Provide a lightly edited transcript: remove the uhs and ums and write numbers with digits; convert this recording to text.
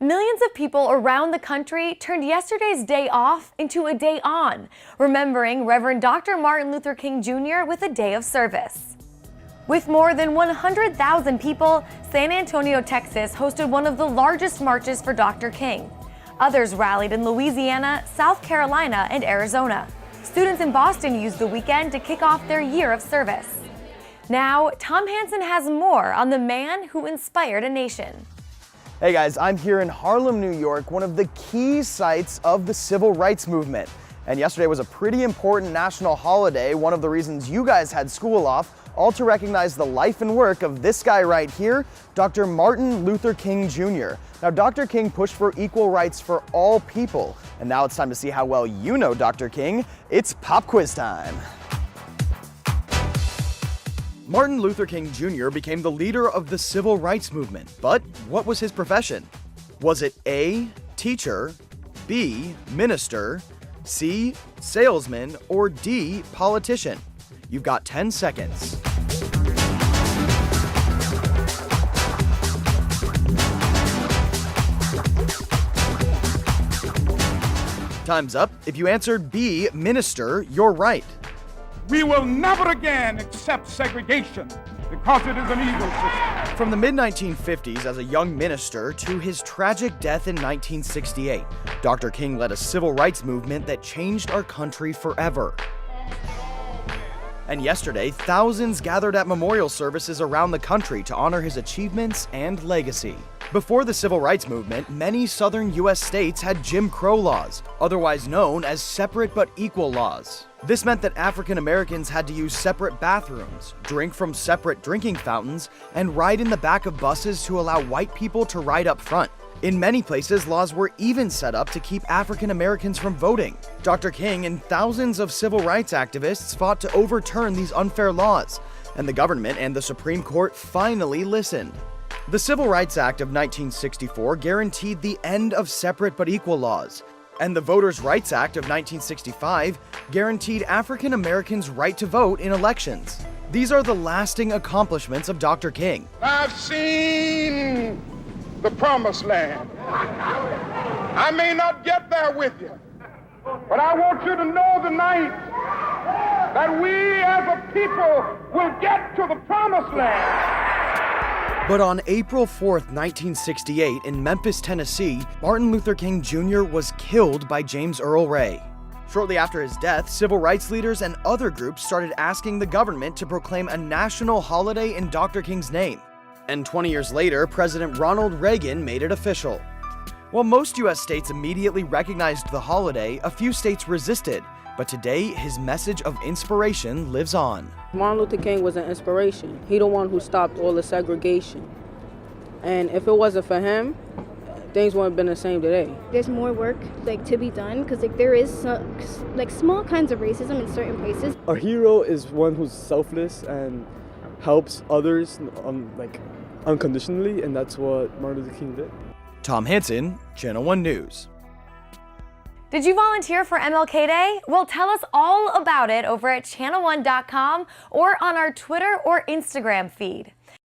Millions of people around the country turned yesterday's day off into a day on, remembering Reverend Dr. Martin Luther King Jr. with a day of service. With more than 100,000 people, San Antonio, Texas hosted one of the largest marches for Dr. King. Others rallied in Louisiana, South Carolina, and Arizona. Students in Boston used the weekend to kick off their year of service. Now, Tom Hansen has more on the man who inspired a nation. Hey guys, I'm here in Harlem, New York, one of the key sites of the civil rights movement. And yesterday was a pretty important national holiday, one of the reasons you guys had school off, all to recognize the life and work of this guy right here, Dr. Martin Luther King Jr. Now, Dr. King pushed for equal rights for all people. And now it's time to see how well you know Dr. King. It's pop quiz time. Martin Luther King Jr. became the leader of the civil rights movement, but what was his profession? Was it A, teacher, B, minister, C, salesman, or D, politician? You've got 10 seconds. Time's up. If you answered B, minister, you're right. We will never again accept segregation because it is an evil system. From the mid-1950s as a young minister to his tragic death in 1968, Dr. King led a civil rights movement that changed our country forever. And yesterday, thousands gathered at memorial services around the country to honor his achievements and legacy. Before the civil rights movement, many southern U.S. states had Jim Crow laws, otherwise known as separate but equal laws. This meant that African Americans had to use separate bathrooms, drink from separate drinking fountains, and ride in the back of buses to allow white people to ride up front. In many places, laws were even set up to keep African Americans from voting. Dr. King and thousands of civil rights activists fought to overturn these unfair laws, and the government and the Supreme Court finally listened. The Civil Rights Act of 1964 guaranteed the end of separate but equal laws, and the Voters' Rights Act of 1965 guaranteed African Americans' right to vote in elections. These are the lasting accomplishments of Dr. King. I've seen the promised land. I may not get there with you, but I want you to know tonight that we as a people will get to the promised land. But on April 4th, 1968, in Memphis, Tennessee, Martin Luther King Jr. was killed by James Earl Ray. Shortly after his death, civil rights leaders and other groups started asking the government to proclaim a national holiday in Dr. King's name. And 20 years later, President Ronald Reagan made it official. While most U.S. states immediately recognized the holiday, a few states resisted. But today, his message of inspiration lives on. Martin Luther King was an inspiration. He the one who stopped all the segregation. And if it wasn't for him, things wouldn't have been the same today. There's more work to be done because there is small kinds of racism in certain places. A hero is one who's selfless and helps others unconditionally, and that's what Martin Luther King did. Tom Hansen, Channel One News. Did you volunteer for MLK Day? Well, tell us all about it over at channel1.com or on our Twitter or Instagram feed.